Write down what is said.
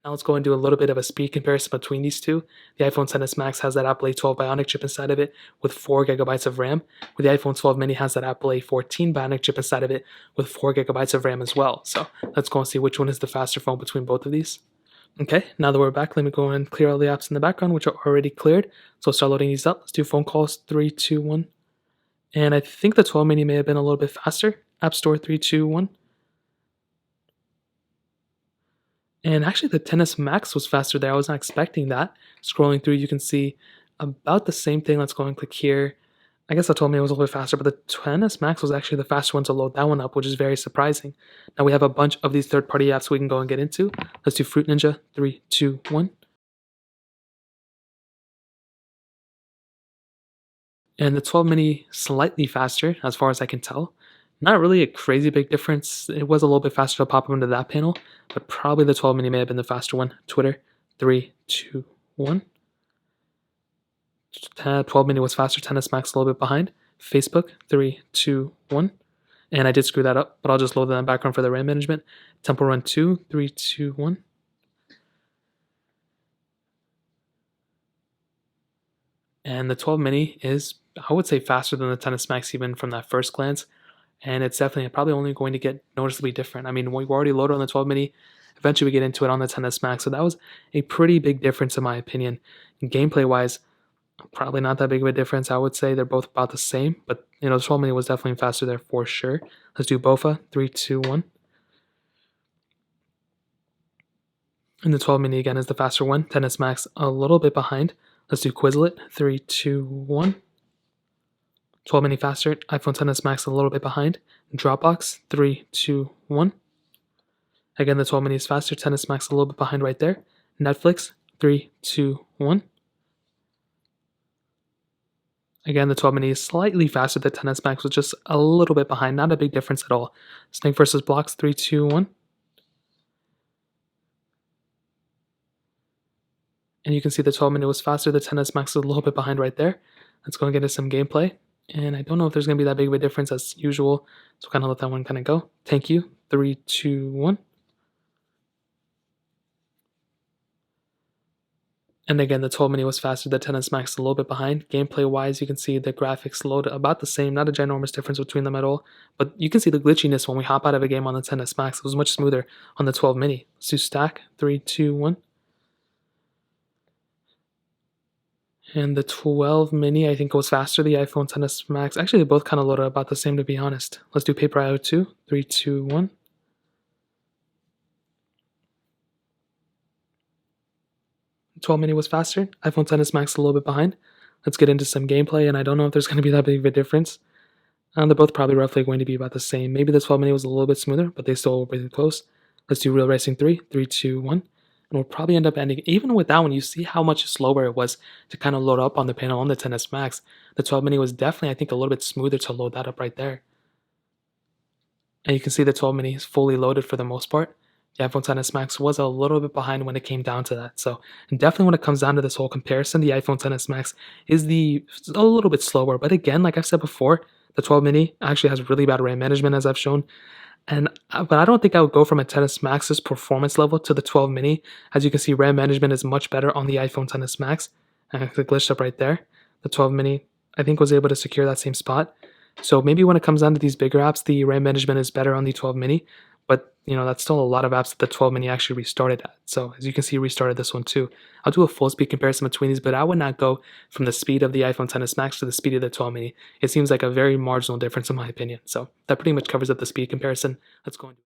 Now let's go and do a little bit of a speed comparison between these two. The iPhone XS Max has that Apple A12 Bionic chip inside of it with 4 gigabytes of RAM, where the iPhone 12 mini has that Apple A14 Bionic chip inside of it with 4 gigabytes of RAM as well. So let's go and see which one is the faster phone between both of these. Okay, now that we're back, let me go and clear all the apps in the background, which are already cleared. So start loading these up. Let's do phone calls, 3, 2, 1. And I think the 12 mini may have been a little bit faster. App Store, 3, 2, 1. And actually, the XS Max was faster there. I was not expecting that. Scrolling through, you can see about the same thing. Let's go and click here. I guess that told me it was a little bit faster, but the XS Max was actually the faster one to load that one up, which is very surprising. Now we have a bunch of these third-party apps we can go and get into. Let's do Fruit Ninja, 3, 2, 1. And the 12 mini slightly faster, as far as I can tell. Not really a crazy big difference. It was a little bit faster to pop up into that panel, but probably the 12 mini may have been the faster one. Twitter, 3, 2, 1. 12 mini was faster, XS Max a little bit behind. Facebook, 3, 2, 1. And I did screw that up, but I'll just load that in the background for the RAM management. Temple Run 2, 3, 2, 1. And the 12 mini is, I would say, faster than the XS Max even from that first glance. And it's definitely probably only going to get noticeably different. I mean, we were already loaded on the 12 mini. Eventually, we get into it on the XS Max. So that was a pretty big difference in my opinion. And gameplay-wise, probably not that big of a difference. I would say they're both about the same. But, the 12 mini was definitely faster there for sure. Let's do BOFA, 3, 2, 1. And the 12 mini, again, is the faster one. XS Max a little bit behind. Let's do Quizlet, 3, 2, 1. 12 mini faster, iPhone XS Max a little bit behind. Dropbox, 3, 2, 1. Again, the 12 mini is faster, XS Max a little bit behind right there. Netflix, 3, 2, 1. Again, the 12 mini is slightly faster, the XS Max was just a little bit behind, not a big difference at all. Snake versus Blocks, 3, 2, 1. And you can see the 12 mini was faster, the XS Max is a little bit behind right there. Let's go and get into some gameplay. And I don't know if there's going to be that big of a difference as usual, so kind of let that one kind of go. Thank you. 3, 2, 1. And again, the 12 mini was faster, the XS Max a little bit behind. Gameplay-wise, you can see the graphics load about the same, not a ginormous difference between them at all. But you can see the glitchiness when we hop out of a game on the XS Max. It was much smoother on the 12 mini. Let's do stack. 3, 2, 1. And the 12 mini, I think, was faster. The iPhone XS Max. Actually, they both kind of loaded about the same, to be honest. Let's do Paper IO 2. 3, 2, 1. The 12 mini was faster. iPhone XS Max a little bit behind. Let's get into some gameplay, and I don't know if there's going to be that big of a difference. They're both probably roughly going to be about the same. Maybe the 12 mini was a little bit smoother, but they still were really close. Let's do Real Racing 3. 3, 2, 1. And we'll probably end up ending, even with that one, you see how much slower it was to kind of load up on the panel on the XS Max. The 12 mini was definitely, I think, a little bit smoother to load that up right there. And you can see the 12 mini is fully loaded for the most part. The iPhone XS Max was a little bit behind when it came down to that. So definitely when it comes down to this whole comparison, the iPhone XS Max is a little bit slower. But again, like I've said before, the 12 mini actually has really bad RAM management, as I've shown. But I don't think I would go from a XS Max's performance level to the 12 mini. As you can see, RAM management is much better on the iPhone XS Max. And it glitched up right there. The 12 mini, I think, was able to secure that same spot. So maybe when it comes down to these bigger apps, the RAM management is better on the 12 mini. But, that's still a lot of apps that the 12 mini actually restarted at. So as you can see, restarted this one too. I'll do a full speed comparison between these, but I would not go from the speed of the iPhone XS Max to the speed of the 12 mini. It seems like a very marginal difference in my opinion. So that pretty much covers up the speed comparison. Let's go into